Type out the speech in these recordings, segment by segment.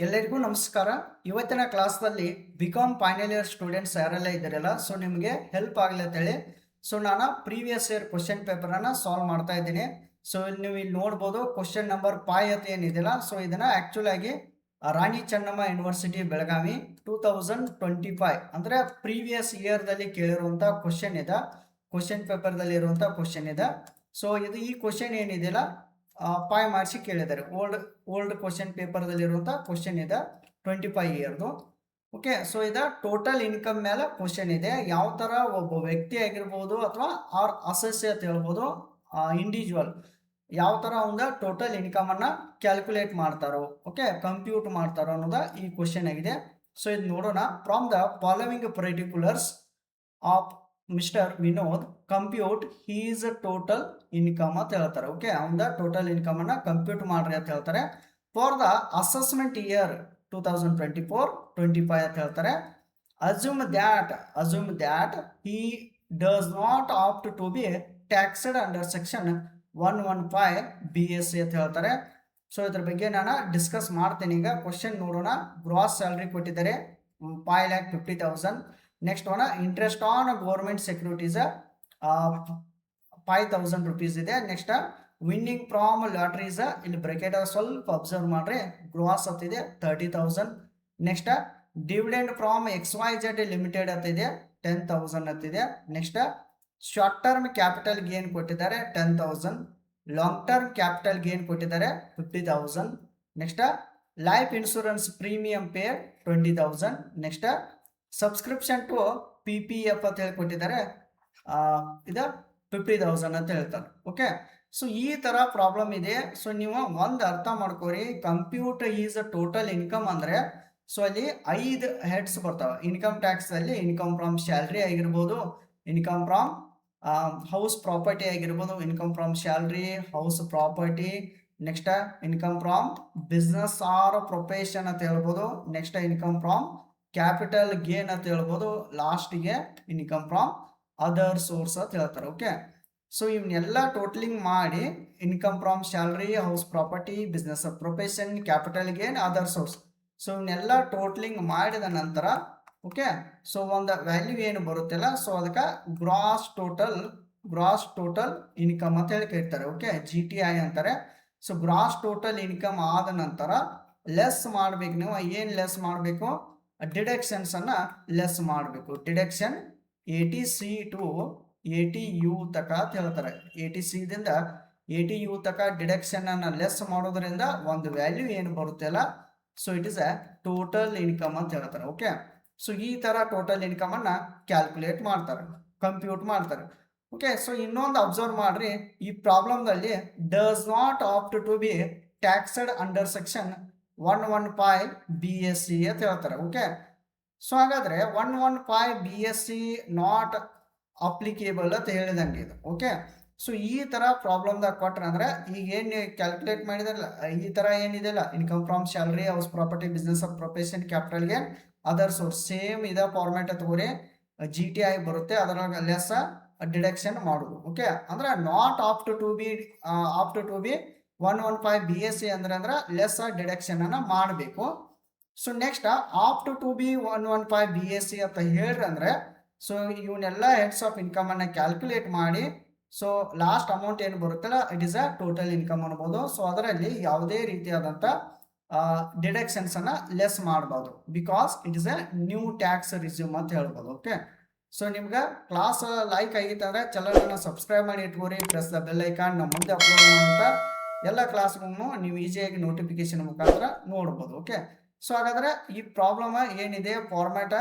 ಎಲ್ಲರಿಗೂ ನಮಸ್ಕಾರ. ಇವತ್ತಿನ ಕ್ಲಾಸ್ನಲ್ಲಿ ಬಿಕಾಮ್ ಫೈನಲ್ ಇಯರ್ ಸ್ಟೂಡೆಂಟ್ಸ್ ಯಾರೆಲ್ಲ ಇದ್ದಾರಲ್ಲ, ಸೊ ನಿಮಗೆ ಹೆಲ್ಪ್ ಆಗಲಿ ಅಂತೇಳಿ ಸೊ ನಾನು ಪ್ರೀವಿಯಸ್ ಇಯರ್ ಕ್ವಶನ್ ಪೇಪರನ್ನು ಸಾಲ್ವ್ ಮಾಡ್ತಾ ಇದ್ದೀನಿ. ಸೊ ನೀವು ಇಲ್ಲಿ ನೋಡ್ಬೋದು ಕ್ವಶನ್ ನಂಬರ್ 5 ಅಂತ ಏನಿದೆಯಲ್ಲ, ಸೊ ಇದನ್ನು ಆ್ಯಕ್ಚುಲ್ ಆಗಿ ರಾಣಿ ಚೆನ್ನಮ್ಮ ಯೂನಿವರ್ಸಿಟಿ ಬೆಳಗಾವಿ 2025 ಅಂದರೆ ಪ್ರೀವಿಯಸ್ ಇಯರ್ದಲ್ಲಿ ಕೇಳಿರುವಂಥ ಕ್ವಶನ್ ಇದೆ, ಕ್ವಶನ್ ಪೇಪರ್ದಲ್ಲಿ ಇರುವಂಥ ಕ್ವಶನ್ ಇದೆ. ಸೊ ಈ ಕ್ವಶನ್ ಏನಿದೆಯಲ್ಲ 5 ಮಾರ್ಕ್ಸ್ ಕೇಳಿದ್ದಾರೆ. ಓಲ್ಡ್ ಕ್ವಶನ್ ಪೇಪರ್ದಲ್ಲಿರುವಂಥ ಕ್ವಶನ್ ಇದೆ 25 ಇಯರ್ದು. ಓಕೆ, ಸೊ ಇದು ಟೋಟಲ್ ಇನ್ಕಮ್ ಮೇಲೆ ಕ್ವಶನ್ ಇದೆ. ಯಾವ ಥರ ಒಬ್ಬ ವ್ಯಕ್ತಿ ಆಗಿರ್ಬೋದು ಅಥವಾ ಆರ್ ಅಸೆಸ್ಸಿ ಅಂತ ಹೇಳ್ಬೋದು, ಇಂಡಿವಿಜುವಲ್ ಯಾವ ಥರ ಒಂದು ಟೋಟಲ್ ಇನ್ಕಮನ್ನು ಕ್ಯಾಲ್ಕುಲೇಟ್ ಮಾಡ್ತಾರೋ, ಓಕೆ, ಕಂಪ್ಯೂಟ್ ಮಾಡ್ತಾರೋ ಅನ್ನೋದು ಈ ಕ್ವಶನ್ ಆಗಿದೆ. ಸೊ ಇದು ನೋಡೋಣ. From the following particulars of mister Vinod compute his total income ಅಂತ ಹೇಳ್ತಾರೆ. ಓಕೆ, ಅವನ ಟೋಟಲ್ ಇನ್ಕಮ್ ಅನ್ನ ಕಂಪ್ಯೂಟ್ ಮಾಡ್ರಿ ಅಂತ ಹೇಳ್ತಾರೆ. ಫಾರ್ ದ ಅಸೆಸ್ಮೆಂಟ್ ಇಯರ್ 2024-25 ಅಂತ ಹೇಳ್ತಾರೆ. Assume that he does not opt to be taxed under section 115 BSc ಅಂತ ಹೇಳ್ತಾರೆ. ಸೊ ಇದ್ರ ಬಗ್ಗೆ ನಾನು ಡಿಸ್ಕಸ್ ಮಾಡ್ತೀನಿ. ಈಗ ಕ್ವಶನ್ ನೋಡೋಣ. ಗ್ರಾಸ್ ಸ್ಯಾಲ್ರಿ ಕೊಟ್ಟಿದ್ದಾರೆ 5,50,000. Next one interest on government securities 5,000 rupees ಇದೆ. ನೆಕ್ಸ್ಟ್ ವಿನ್ನಿಂಗ್ ಫ್ರಾಮ್ ಲಾಟ್ರೀಸ್, ಇಲ್ಲಿ ಬ್ರೆಕೆಟ್ ಸ್ವಲ್ಪ ಅಬ್ಸರ್ವ್ ಮಾಡ್ರಿ, ಗ್ರಾಸ್ ಅಂತಿದೆ 30,000. Next dividend from XYZ limited ಅಂತಿದೆ 10,000 ಅಂತಿದೆ. Next short term capital gain ಕೊಟ್ಟಿದ್ದಾರೆ 10,000. ಲಾಂಗ್ ಟರ್ಮ್ ಕ್ಯಾಪಿಟಲ್ ಗೇನ್ ಕೊಟ್ಟಿದ್ದಾರೆ 50,000. Next life insurance premium pay 20,000. Next subscription to PPF ಅಂತ ಹೇಳಿ ಕೊಟ್ಟಿದ್ದಾರೆ, ಇದು 50,000 ಅಂತ ಹೇಳ್ತಾರೆ. ಓಕೆ, ಸೊ ಈ ಥರ ಪ್ರಾಬ್ಲಮ್ ಇದೆ. ಸೊ ನೀವು ಒಂದು ಅರ್ಥ ಮಾಡ್ಕೋರಿ, ಕಂಪ್ಯೂಟ್ ಈಸ್ ಟೋಟಲ್ ಇನ್ಕಮ್ ಅಂದರೆ ಸೊ ಅಲ್ಲಿ 5 ಹೆಡ್ಸ್ ಬರ್ತಾವೆ. ಇನ್ಕಮ್ ಟ್ಯಾಕ್ಸ್ ಅಲ್ಲಿ ಇನ್ಕಮ್ ಫ್ರಮ್ ಸ್ಯಾಲ್ರಿ ಆಗಿರ್ಬೋದು, ಇನ್ಕಮ್ ಫ್ರಮ್ ಹೌಸ್ ಪ್ರಾಪರ್ಟಿ ಆಗಿರ್ಬೋದು, income from salary, house property. Next income from business or profession ಅಂತ ಹೇಳ್ಬೋದು. Next income from capital gain ಅಂತ ಹೇಳ್ಬೋದು. ಲಾಸ್ಟಿಗೆ ಇನ್ಕಮ್ ಫ್ರಮ್ ಅದರ್ ಸೋರ್ಸ್ ಅಂತ ಹೇಳ್ತಾರೆ. ಓಕೆ, ಸೊ ಇವನ್ನೆಲ್ಲ ಟೋಟಲಿಂಗ್ ಮಾಡಿ income from salary, house property, business of profession, capital gain, other source, so ಇವನ್ನೆಲ್ಲ ಟೋಟಲಿಂಗ್ ಮಾಡಿದ ನಂತರ ಓಕೆ, ಸೊ ಒಂದು ವ್ಯಾಲ್ಯೂ ಏನು ಬರುತ್ತಲ್ಲ, ಸೊ ಅದಕ್ಕೆ ಗ್ರಾಸ್ ಟೋಟಲ್ ಇನ್ಕಮ್ ಅಂತ ಹೇಳಿ ಕರೀತಾರೆ. ಓಕೆ, GTI ಅಂತಾರೆ. ಸೊ ಗ್ರಾಸ್ ಟೋಟಲ್ ಇನ್ಕಮ್ ಆದ ನಂತರ ಲೆಸ್ ಮಾಡ್ಬೇಕು. ನೀವು ಏನು ಲೆಸ್ ಮಾಡಬೇಕು? ಡಿಡಕ್ಷನ್ಸ್ ಅನ್ನ ಲೆಸ್ ಮಾಡಬೇಕು. ಡಿಡಕ್ಷನ್ 80C ಟು 80U ತಕ ಅಂತ ಹೇಳ್ತಾರೆ. 80C ದಿಂದ 80U ತಕ ಡಿಡಕ್ಷನ್ ಅನ್ನ ಲೆಸ್ ಮಾಡೋದ್ರಿಂದ ಒಂದು ವ್ಯಾಲ್ಯೂ ಏನು ಬರುತ್ತೆ ಅಲ್ಲ, so it is a total income ಅಂತ ಹೇಳ್ತಾರೆ. ಓಕೆ, ಸೊ ಈ ತರ ಟೋಟಲ್ ಇನ್ಕಮ್ ಅನ್ನ ಕ್ಯಾಲ್ಕುಲೇಟ್ ಮಾಡ್ತಾರೆ, ಕಂಪ್ಯೂಟ್ ಮಾಡ್ತಾರೆ. ಓಕೆ, ಸೊ ಇನ್ನೊಂದು ಅಬ್ಸರ್ವ್ ಮಾಡ್ರಿ, ಈ ಪ್ರಾಬ್ಲಮ್ದಲ್ಲಿ does not opt to be taxed under section 115 BSc ಅಂತ ಹೇಳ್ತಾರೆ. ಓಕೆ, ಸೊ ಹಾಗಾದ್ರೆ 115 BSc ನಾಟ್ ಅಪ್ಲಿಕೇಬಲ್ ಅಂತ ಹೇಳಿದಂಗೆ ಇದು. ಓಕೆ, ಸೊ ಈ ತರ ಪ್ರಾಬ್ಲಮ್ದಾಗ ಕೊಟ್ರೆ ಅಂದ್ರೆ ಈಗ ಏನು ಕ್ಯಾಲ್ಕುಲೇಟ್ ಮಾಡಿದ್ರಲ್ಲ, ಈ ತರ ಏನಿದೆಲ್ಲ income from salary, house property, business of profession, capital gain, other source, same ಇದೇ ಫಾರ್ಮ್ಯಾಟ್ ತಗೋರಿ. GTI ಬರುತ್ತೆ, ಅದರಾಗ ಲೆಸ್ ಡಿಡಕ್ಷನ್ ಮಾಡುದು. ಓಕೆ, ಅಂದ್ರೆ not opt to be 115 BSc ಅಂದ್ರೆ ಲೆಸ್ ಡಿಡಕ್ಷನ್ ಅನ್ನ ಮಾಡಬೇಕು. So next opt to be 115 BSc ಅಂತ ಹೇಳ್ರಿ ಅಂದ್ರೆ ಸೊ ಇವನ್ನೆಲ್ಲ ಹೆಡ್ಸ್ ಆಫ್ ಇನ್ಕಮ್ ಅನ್ನ ಕ್ಯಾಲ್ಕುಲೇಟ್ ಮಾಡಿ ಸೊ ಲಾಸ್ಟ್ ಅಮೌಂಟ್ ಏನು ಬರುತ್ತಲ್ಲ it is a total income ಅನ್ಬೋದು. ಸೊ ಅದರಲ್ಲಿ ಯಾವುದೇ ರೀತಿಯಾದಂಥ ಡಿಡಕ್ಷನ್ಸ್ ಅನ್ನ ಲೆಸ್ ಮಾಡಬಹುದು, because it is a new tax resume ಅಂತ ಹೇಳ್ಬೋದು. ಓಕೆ, ಸೊ ನಿಮ್ಗೆ ಕ್ಲಾಸ್ ಲೈಕ್ ಆಗಿತ್ತು ಅಂದ್ರೆ ಚಾನಲ್ನ ಸಬ್ಸ್ಕ್ರೈಬ್ ಮಾಡಿ ಇಟ್ಕೋರಿ, ಪ್ರೆಸ್ ದ ಬೆಲ್ ಐಕಾನ್. ನಮ್ಮ ಮುಂದೆ ಅಪ್ಲೋಡ್ ಮಾಡುವಂಥ ಎಲ್ಲ ಕ್ಲಾಸ್ಗಳನ್ನು ನೀವು ಈಸಿಯಾಗಿ ನೋಟಿಫಿಕೇಶನ್ ಮುಖಾಂತರ ನೋಡ್ಬೋದು. ಓಕೆ, ಸೊ ಹಾಗಾದ್ರೆ ಈ ಪ್ರಾಬ್ಲಮ್ ಏನಿದೆ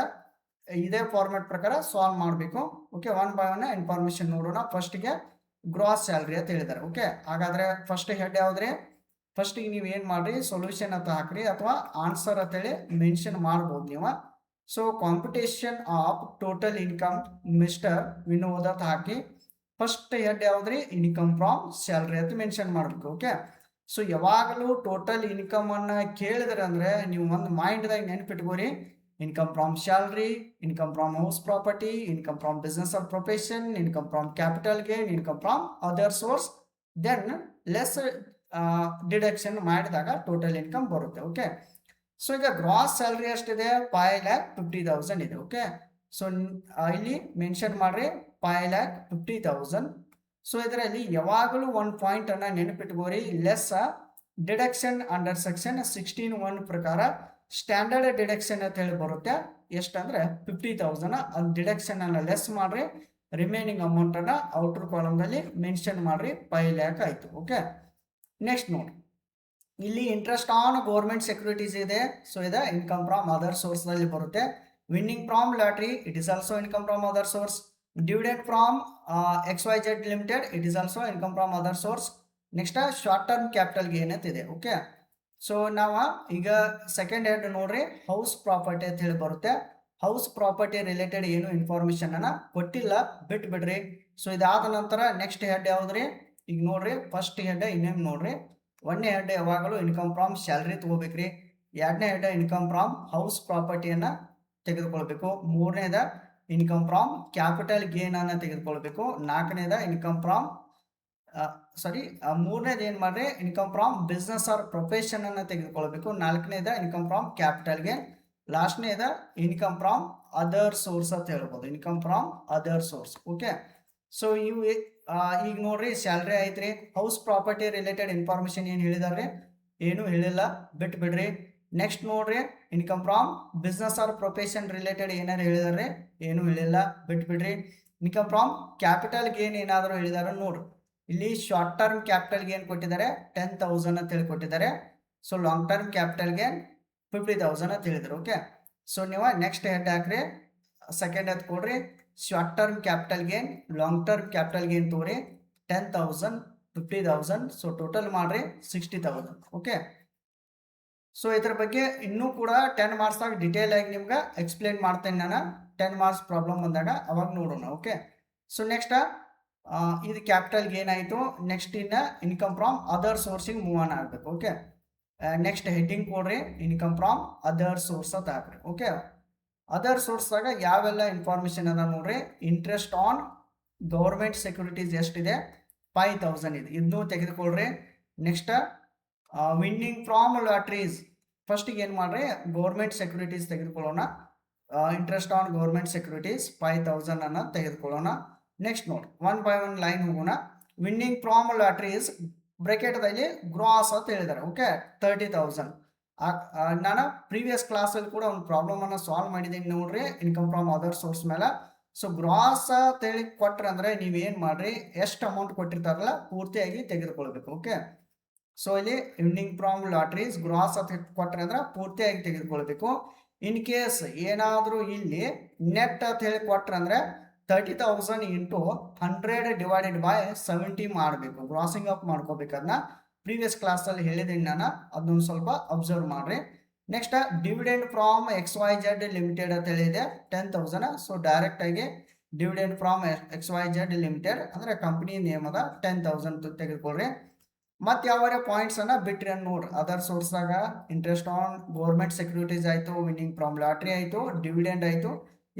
ಇದೇ ಫಾರ್ಮ್ಯಾಟ್ ಪ್ರಕಾರ ಸಾಲ್ವ್ ಮಾಡಬೇಕು. Okay, one by one information ನೋಡೋಣ. ಫಸ್ಟ್ಗೆ ಗ್ರಾಸ್ ಸ್ಯಾಲ್ರಿ ಅಂತ ಹೇಳಿದ್ದಾರೆ. ಓಕೆ, ಹಾಗಾದ್ರೆ ಫಸ್ಟ್ ಹೆಡ್ ಯಾವ್ದ್ರಿ? ಫಸ್ಟಿಗೆ ನೀವು ಏನು ಮಾಡ್ರಿ, ಸೊಲ್ಯೂಷನ್ ಅಂತ ಹಾಕ್ರಿ ಅಥವಾ ಆನ್ಸರ್ ಅಂತೇಳಿ ಮೆನ್ಷನ್ ಮಾಡ್ಬೋದು ನೀವು. So computation of total income mister Vinod ಅಂತ ಹಾಕಿ ಫಸ್ಟ್ ಹೆಡ್ ಯಾವ್ದ್ರಿ? ಇನ್ಕಮ್ ಫ್ರಾಮ್ ಸ್ಯಾಲ್ರಿ ಅಂತ ಮೆನ್ಷನ್ ಮಾಡಬೇಕು. ಓಕೆ, ಸೊ ಯಾವಾಗಲೂ ಟೋಟಲ್ ಇನ್ಕಮ್ ಅನ್ನ ಕೇಳಿದ್ರೆ ಅಂದ್ರೆ ನೀವು ಒಂದು ಮೈಂಡ್ದಾಗ ನೆನಪಿಟ್ಕೋರಿ, income from salary, income from house property, income from business of profession, income from capital gain, income from other source, then less deduction ಮಾಡಿದಾಗ ಟೋಟಲ್ ಇನ್ಕಮ್ ಬರುತ್ತೆ. ಓಕೆ, ಸೊ ಈಗ ಗ್ರಾಸ್ ಸ್ಯಾಲ್ರಿ ಎಷ್ಟಿದೆ 5,50,000 ಇದೆ. ಓಕೆ, ಸೊ ಇಲ್ಲಿ mention ಮಾಡ್ರಿ 5,50,000. So ಇದರಲ್ಲಿ ಯಾವಾಗಲೂ ಒಂದು ಪಾಯಿಂಟ್ ಅನ್ನ ನೆನಪಿಟ್ಕೋರಿ, ಲೆಸ್ ಡಿಡಕ್ಷನ್ ಅಂಡರ್ ಸೆಕ್ಷನ್ 16(1) ಪ್ರಕಾರ ಸ್ಟ್ಯಾಂಡರ್ಡ್ ಡಿಡಕ್ಷನ್ ಅಂತ ಹೇಳಿ ಬರುತ್ತೆ. ಎಷ್ಟಂದ್ರೆ 50,000 ಅದು ಡಿಡಕ್ಷನ್ ಅನ್ನ ಲೆಸ್ ಮಾಡ್ರಿ, ರಿಮೈನಿಂಗ್ ಅಮೌಂಟ್ ಅನ್ನ ಔಟರ್ ಕಾಲಮ್ ನಲ್ಲಿ ಮೆನ್ಷನ್ ಮಾಡ್ರಿ 5 lakh ಆಯ್ತು. ಓಕೆ, ನೆಕ್ಸ್ಟ್ ನೋಡಿ, ಇಲ್ಲಿ ಇಂಟ್ರೆಸ್ಟ್ ಆನ್ ಗೌರ್ಮೆಂಟ್ ಸೆಕ್ಯೂರಿಟೀಸ್ ಇದೆ. ಸೊ ಇದು ಇನ್ಕಮ್ ಫ್ರಮ್ ಅದರ್ ಸೋರ್ಸ್ ನಲ್ಲಿ ಬರುತ್ತೆ. Winning from lottery, it is also income from other source. Dividend from XYZ limited, it is also income from other source. Next short term capital gain ಅಂತ ಇದೆ. Okay, so ನಾವು ಈಗ second head ನೋಡ್ರಿ, house property ಅಂತ ಹೇಳಿ ಬರುತ್ತೆ. House property related ಏನು information ಅನ್ನ ಕೊಟ್ಟಿಲ್ಲ, ಬಿಟ್ಬಿಡ್ರಿ. ಸೊ ಇದಾದ ನಂತರ ನೆಕ್ಸ್ಟ್ ಹೆಡ್ ಯಾವ್ದ್ರಿ, ಈಗ ನೋಡ್ರಿ ಫಸ್ಟ್ ಹೆಡ್ ಇನ್ನೇಮ್ ನೋಡ್ರಿ, ಒಂದನೇ ಹೆಡ್ ಯಾವಾಗಲೂ ಇನ್ಕಮ್ ಫ್ರಾಮ್ ಸ್ಯಾಲ್ರಿ ತಗೋಬೇಕ್ರಿ. ಎರಡನೇ ಹೆಡ್ ಇನ್ಕಮ್ ಫ್ರಾಮ್ ಹೌಸ್ ಪ್ರಾಪರ್ಟಿಯನ್ನ ತೆಗೆದುಕೊಳ್ಬೇಕು. ಮೂರನೇದ ಇನ್ಕಮ್ ಫ್ರಾಮ್ ಕ್ಯಾಪಿಟಲ್ ಗೇನ್ ಅನ್ನ ತೆಗೆದುಕೊಳ್ಬೇಕು. ನಾಲ್ಕನೇದ ಇನ್ಕಮ್ ಫ್ರಾಮ್ ಮೂರನೇದು ಏನ್ ಮಾಡ್ರಿ, income from business or profession ಅನ್ನ ತೆಗೆದುಕೊಳ್ಬೇಕು. ನಾಲ್ಕನೇದ ಇನ್ಕಮ್ ಫ್ರಾಮ್ ಕ್ಯಾಪಿಟಲ್ ಗೇನ್. ಲಾಸ್ಟ್ನೇದ ಇನ್ಕಮ್ ಫ್ರಾಮ್ ಅದರ್ ಸೋರ್ಸ್ ಅಂತ ಹೇಳ್ಬೋದು, income from other source. Okay, so ಇವು ಈಗ ನೋಡ್ರಿ ಸ್ಯಾಲ್ರಿ ಐತ್ರಿ. ಹೌಸ್ ಪ್ರಾಪರ್ಟಿ ರಿಲೇಟೆಡ್ ಇನ್ಫಾರ್ಮೇಶನ್ ಏನು ಹೇಳಿದಾರೆ, ಏನು ಹೇಳಿಲ್ಲ, ಬಿಟ್ಟು ಬಿಡ್ರಿ. ನೆಕ್ಸ್ಟ್ ನೋಡ್ರಿ, income from business or profession related ಏನಾರು ಹೇಳಿದಾರೆ, ಏನು ಹೇಳಿಲ್ಲ, ಬಿಟ್ಟು ಬಿಡ್ರಿ. ಇನ್ಕಮ್ ಫ್ರಾಮ್ ಕ್ಯಾಪಿಟಲ್ ಗೇನ್ ಏನಾದರೂ ಹೇಳಿದಾರೆ ನೋಡ್ರಿ, ಇಲ್ಲಿ ಶಾರ್ಟ್ ಟರ್ಮ್ ಕ್ಯಾಪಿಟಲ್ ಗೇನ್ ಕೊಟ್ಟಿದ್ದಾರೆ 10,000 ಅಂತ ಹೇಳಿ ಕೊಟ್ಟಿದ್ದಾರೆ. So long term capital gain 50,000 ಅಂತ ಹೇಳಿದ್ರು. ಓಕೆ, ಸೊ ನೀವು ನೆಕ್ಸ್ಟ್ ಹೆಡ್ ಹಾಕ್ರಿ, ಸೆಕೆಂಡ್ ಹೆಡ್ ಕೊಡ್ರಿ, short term capital gain, long term capital gain ತೋರಿ 10,000, 50,000. ಸೊ ಟೋಟಲ್ ಮಾಡ್ರಿ 60,000. ಓಕೆ, ಸೊ ಇದ್ರ ಬಗ್ಗೆ ಇನ್ನೂ ಕೂಡ 10 ಮಾರ್ಕ್ಸ್ ಆಗಿ ಡಿಟೇಲ್ ಆಗಿ ನಿಮ್ಗೆ ಎಕ್ಸ್ಪ್ಲೇನ್ ಮಾಡ್ತೇನೆ ನಾನು. 10 ಮಾರ್ಕ್ಸ್ ಪ್ರಾಬ್ಲಮ್ ಬಂದಾಗ ಅವಾಗ ನೋಡೋಣ. ಓಕೆ, ಸೊ ನೆಕ್ಸ್ಟ್ ಇದು ಕ್ಯಾಪಿಟಲ್ ಗೇನ್ ಆಯಿತು. ನೆಕ್ಸ್ಟ್ ಇನ್ನ income from other sourcing move on ಆಗಬೇಕು. ಓಕೆ, ನೆಕ್ಸ್ಟ್ ಹೆಡ್ಡಿಂಗ್ ಕೊಡ್ರಿ, ಇನ್ಕಮ್ ಫ್ರಾಮ್ ಅದರ್ ಸೋರ್ಸ್ ಅಂತ ಹಾಕ್ರಿ. ಓಕೆ, ಅದರ್ ಸೋರ್ಸ್ದಾಗ ಯಾವೆಲ್ಲ ಇನ್ಫಾರ್ಮೇಶನ್ ಅದ ನೋಡ್ರಿ, ಇಂಟ್ರೆಸ್ಟ್ ಆನ್ ಗೌರ್ಮೆಂಟ್ ಸೆಕ್ಯೂರಿಟೀಸ್ ಎಷ್ಟಿದೆ 5,000 ಇದೆ, ಇದನ್ನು ತೆಗೆದುಕೊಳ್ರಿ. ನೆಕ್ಸ್ಟ್ ವಿನ್ನಿಂಗ್ ಫ್ರಾಮ್ ಲಾಟ್ರೀಸ್, ಫಸ್ಟಿಗೆ ಏನು ಮಾಡ್ರಿ, ಗೌರ್ಮೆಂಟ್ ಸೆಕ್ಯೂರಿಟೀಸ್ ತೆಗೆದುಕೊಳ್ಳೋಣ. ಇಂಟ್ರೆಸ್ಟ್ ಆನ್ ಗೌರ್ಮೆಂಟ್ ಸೆಕ್ಯೂರಿಟೀಸ್ 5,000 ಅನ್ನ ತೆಗೆದುಕೊಳ್ಳೋಣ. ನೆಕ್ಸ್ಟ್ ನೋಡಿ, 1 by 1 ಲೈನ್ ಹೋಗೋಣ. ವಿನ್ನಿಂಗ್ ಫ್ರಾಮ್ ಲಾಟ್ರೀಸ್ ಬ್ರಾಕೆಟ್ದಲ್ಲಿ ಗ್ರಾಸ್ ಅಂತ ಹೇಳಿದ್ದಾರೆ. ಓಕೆ, 30,000. ನಾನು ಪ್ರೀವಿಯಸ್ ಕ್ಲಾಸಲ್ಲಿ ಕೂಡ ಒಂದು ಪ್ರಾಬ್ಲಮ್ ಅನ್ನ ಸಾಲ್ವ್ ಮಾಡಿದ್ದೀನಿ ನೋಡ್ರಿ, ಇನ್ಕಮ್ ಫ್ರಾಮ್ ಅದರ್ ಸೋರ್ಸ್ ಮೇಲೆ. ಸೊ ಗ್ರಾಸ್ ಅಂತೇಳಿ ಕೊಟ್ರೆ ಅಂದ್ರೆ ನೀವೇನ್ ಮಾಡ್ರಿ, ಎಷ್ಟು ಅಮೌಂಟ್ ಕೊಟ್ಟಿರ್ತಾರಲ್ಲ ಪೂರ್ತಿಯಾಗಿ ತೆಗೆದುಕೊಳ್ಬೇಕು. ಓಕೆ, ಸೊ ಇಲ್ಲಿ ವಿನ್ನಿಂಗ್ ಫ್ರಾಮ್ ಲಾಟ್ರೀಸ್ ಗ್ರಾಸ್ ಅಂತ ಕೊಟ್ರೆ ಅಂದ್ರೆ ಪೂರ್ತಿಯಾಗಿ ತೆಗೆದುಕೊಳ್ಬೇಕು. ಇನ್ ಕೇಸ್ ಏನಾದರೂ ಇಲ್ಲಿ ನೆಟ್ ಅಂತ ಹೇಳಿ ಕೊಟ್ರೆ ಅಂದ್ರೆ 30,000 ಇಂಟು 100 ಡಿವೈಡೆಡ್ ಬೈ 70 ಮಾಡಬೇಕು, ಗ್ರಾಸಿಂಗ್ ಅಪ್ ಮಾಡ್ಕೋಬೇಕು. ಅದನ್ನ ಪ್ರೀವಿಯಸ್ ಕ್ಲಾಸಲ್ಲಿ ಹೇಳಿದ್ದೀನಿ ನಾನು, ಅದನ್ನೊಂದು ಸ್ವಲ್ಪ ಅಬ್ಸರ್ವ್ ಮಾಡ್ರಿ. Next dividend from XYZ limited ಅಂತ ಹೇಳಿದೆ 10,000. ಸೊ ಡೈರೆಕ್ಟ್ ಆಗಿ ಡಿವಿಡೆಂಡ್ ಫ್ರಾಮ್ XYZ ಲಿಮಿಟೆಡ್ ಅಂದ್ರೆ ಕಂಪನಿ ನೇಮ್ ಅದ 10,000 ತೆಗೆದುಕೊಳ್ರಿ. ಮತ್ತೆ ಯಾವ ಪಾಯಿಂಟ್ಸ್ ಅನ್ನ ಬಿಟ್ರಿ ಅಂತ ನೋಡ್ರಿ, ಅದರ್ ಸೋರ್ಸ್ದಾಗ ಇಂಟ್ರೆಸ್ಟ್ ಆನ್ ಗೌರ್ಮೆಂಟ್ ಸೆಕ್ಯೂರಿಟೀಸ್ ಆಯ್ತು, ವಿನ್ನಿಂಗ್ ಫ್ರಾಮ್ ಲಾಟ್ರಿ ಆಯ್ತು, ಡಿವಿಡೆಂಡ್ ಆಯ್ತು,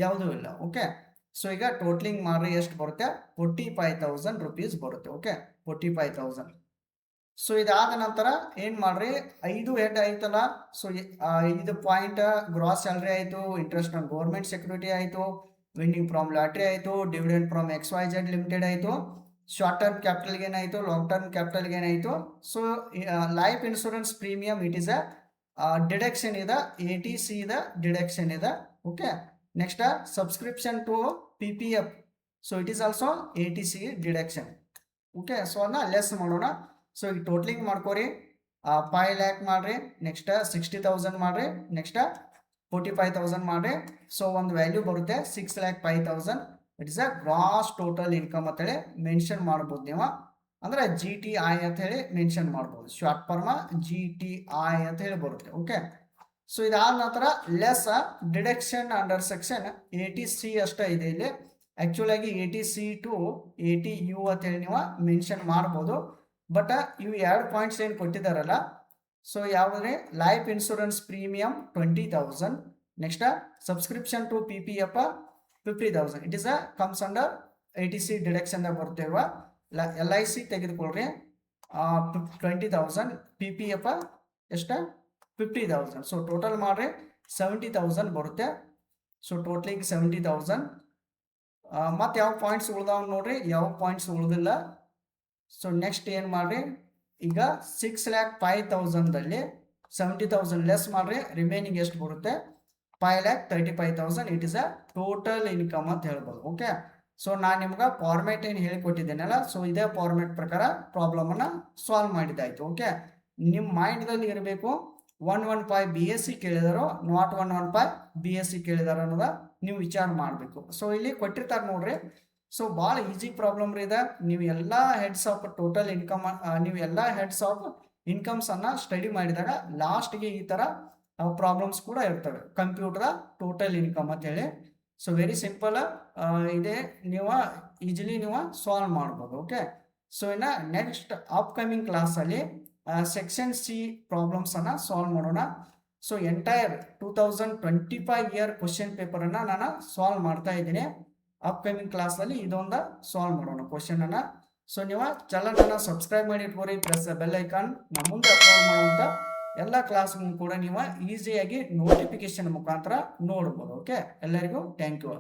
ಯಾವುದೂ ಇಲ್ಲ. ಓಕೆ, ಸೊ ಈಗ ಟೋಟಲಿಂಗ್ ಮಾಡ್ರಿ ಎಷ್ಟು ಬರುತ್ತೆ, 45,000 rupees ಬರುತ್ತೆ. ಓಕೆ, 45,000. ಸೊ ಇದಾದ ನಂತರ ಏನ್ ಮಾಡ್ರಿ, 5 ಹೆಡ್ ಆಯ್ತಲ್ಲ. ಸೊ ಇದು ಪಾಯಿಂಟ್ ಗ್ರಾಸ್ ಸ್ಯಾಲ್ರಿ ಆಯ್ತು, ಇಂಟ್ರೆಸ್ಟ್ ಆನ್ ಗೌರ್ಮೆಂಟ್ ಸೆಕ್ಯೂರಿಟಿ ಆಯ್ತು, ವಿನ್ನಿಂಗ್ ಫ್ರಾಮ್ ಲಾಟ್ರಿ ಆಯ್ತು, ಡಿವಿಡೆಂಡ್ ಫ್ರಾಮ್ XYZ ಲಿಮಿಟೆಡ್ ಆಯ್ತು, ಶಾರ್ಟ್ ಟರ್ಮ್ ಕ್ಯಾಪಿಟಲ್ ಗೇನ್ ಆಯ್ತು, ಲಾಂಗ್ ಟರ್ಮ್ ಕ್ಯಾಪಿಟಲ್ ಗೇನ್ ಆಯ್ತು. So life insurance premium it is a deduction ಇದೆ, ATC ಇದೆ deduction ಇದೆ. Okay, next subscription to PPF, so it is also ATC deduction. Okay, so ಅದನ್ನ less ಮಾಡೋಣ. So ಈಗ totalling ಮಾಡ್ಕೋರಿ, 5 lakh ಮಾಡ್ರಿ, next 60,000 ಮಾಡ್ರಿ, ನೆಕ್ಸ್ಟ್ 45,000 ಮಾಡ್ರಿ. ಸೊ ಒಂದು ವ್ಯಾಲ್ಯೂ ಬರುತ್ತೆ 6,05,000. It is a gross total income ಅಂತ ಹೇಳಿ ಮೆನ್ಷನ್ ಮಾಡ್ಬೋದು ನೀವು, ಅಂದ್ರೆ GTI ಅಂತ ಹೇಳಿ ಮೆನ್ಷನ್ ಮಾಡ್ಬೋದು. ಶಾರ್ಟ್ ಫಾರ್ಮ್ GTI ಅಂತ ಹೇಳಿ ಬರುತ್ತೆ. ಓಕೆ, ಸೊ ಇದಾದ ನಂತರ less deduction under section 80C ಅಷ್ಟೇ ಇದೆ ಇಲ್ಲಿ. ಆಕ್ಚುಲ್ ಆಗಿ 80C ಟು 80U ಅಂತ ಹೇಳಿ ನೀವು ಮೆನ್ಷನ್ ಮಾಡ್ಬೋದು. ಬಟ್ ಇವು 2 ಪಾಯಿಂಟ್ಸ್ ಏನು ಕೊಟ್ಟಿದ್ದಾರಲ್ಲ, ಸೊ ಯಾವುದೇ life insurance premium 20,000, next subscription to PPF 50,000. It is comes under 80C deduction ಬರ್ತೇವ. LIC ತೆಗೆದುಕೊಳ್ರಿ 20,000, PPF ಎಷ್ಟ 50,000. ಸೊ ಟೋಟಲ್ ಮಾಡ್ರಿ 70,000 ಬರುತ್ತೆ. ಸೊ ಟೋಟಲಿಗೆ 70,000. ಮತ್ತು ಯಾವ ಪಾಯಿಂಟ್ಸ್ ಉಳ್ದಾವ್ ನೋಡ್ರಿ, ಯಾವ ಪಾಯಿಂಟ್ಸ್ ಉಳ್ದಿಲ್ಲ. ಸೊ ನೆಕ್ಸ್ಟ್ ಏನು ಮಾಡ್ರಿ, ಈಗ 6,05,000ದಲ್ಲಿ 70,000 ಲೆಸ್ ಮಾಡ್ರಿ, ರಿಮೈನಿಂಗ್ ಎಷ್ಟು ಬರುತ್ತೆ, 5,35,000. It is a total income ಅಂತ ಹೇಳ್ಬೋದು. ಓಕೆ, ಸೊ ನಾನು ನಿಮ್ಗೆ ಫಾರ್ಮೇಟ್ ಏನು ಹೇಳಿಕೊಟ್ಟಿದ್ದೇನಲ್ಲ, ಸೊ ಇದೇ ಫಾರ್ಮೇಟ್ ಪ್ರಕಾರ ಪ್ರಾಬ್ಲಮನ್ನು ಸಾಲ್ವ್ ಮಾಡಿದ್ದಾಯ್ತು. ಓಕೆ, ನಿಮ್ಮ ಮೈಂಡ್ದಲ್ಲಿ ಇರಬೇಕು 115 BSc ಕೇಳಿದಾರೋ ನಾಟ್ 115 BSc ಕೇಳಿದಾರೋ ಅನ್ನೋದ ನೀವು ವಿಚಾರ ಮಾಡಬೇಕು. ಸೊ ಇಲ್ಲಿ ಕೊಟ್ಟಿರ್ತಾರೆ ನೋಡ್ರಿ. ಸೊ ಭಾಳ ಈಸಿ ಪ್ರಾಬ್ಲಮ್ ರೀ ಇದೆ. ನೀವು ಎಲ್ಲ ಹೆಡ್ಸ್ ಆಫ್ ಟೋಟಲ್ ಇನ್ಕಮ್, ನೀವು ಎಲ್ಲ ಹೆಡ್ಸ್ ಆಫ್ ಇನ್ಕಮ್ಸನ್ನು ಸ್ಟಡಿ ಮಾಡಿದಾಗ ಲಾಸ್ಟ್ಗೆ ಈ ಥರ ಪ್ರಾಬ್ಲಮ್ಸ್ ಕೂಡ ಇರ್ತವೆ. ಕಂಪ್ಯೂಟರ್ ಟೋಟಲ್ ಇನ್ಕಮ್ ಅಂತೇಳಿ. ಸೊ ವೆರಿ ಸಿಂಪಲ್ ಇದೆ, ನೀವು ಈಸಿಲಿ ನೀವು ಸಾಲ್ವ್ ಮಾಡ್ಬೋದು. ಓಕೆ, ಸೊ ಇನ್ನು ನೆಕ್ಸ್ಟ್ ಅಪ್ಕಮಿಂಗ್ ಕ್ಲಾಸಲ್ಲಿ ಸೆಕ್ಷನ್ ಸಿ ಪ್ರಾಬ್ಲಮ್ಸನ್ನು ಸಾಲ್ವ್ ಮಾಡೋಣ. ಸೊ ಎಂಟೈರ್ 2025 ಇಯರ್ ಕ್ವಶನ್ ಪೇಪರನ್ನು ನಾನು ಸಾಲ್ವ್ ಮಾಡ್ತಾ ಇದ್ದೀನಿ. ಅಪ್ಕಮಿಂಗ್ ಕ್ಲಾಸಲ್ಲಿ ಇದೊಂದು ಸಾಲ್ವ್ ಮಾಡೋಣ ಕ್ವಶನನ್ನು. ಸೊ ನೀವು ಚಾನಲನ್ನು ಸಬ್ಸ್ಕ್ರೈಬ್ ಮಾಡಿ ಇಟ್ಕೋರಿ, ಪ್ಲಸ್ ಬೆಲ್ ಐಕಾನ್. ನಾನು ಮುಂದೆ ಅಪ್ಲೋಡ್ ಮಾಡುವಂಥ ಎಲ್ಲ ಕ್ಲಾಸ್ಗೂ ಕೂಡ ನೀವು ಈಸಿಯಾಗಿ ನೋಟಿಫಿಕೇಶನ್ ಮುಖಾಂತರ ನೋಡ್ಬೋದು. ಓಕೆ, ಎಲ್ಲರಿಗೂ ಥ್ಯಾಂಕ್ ಯು.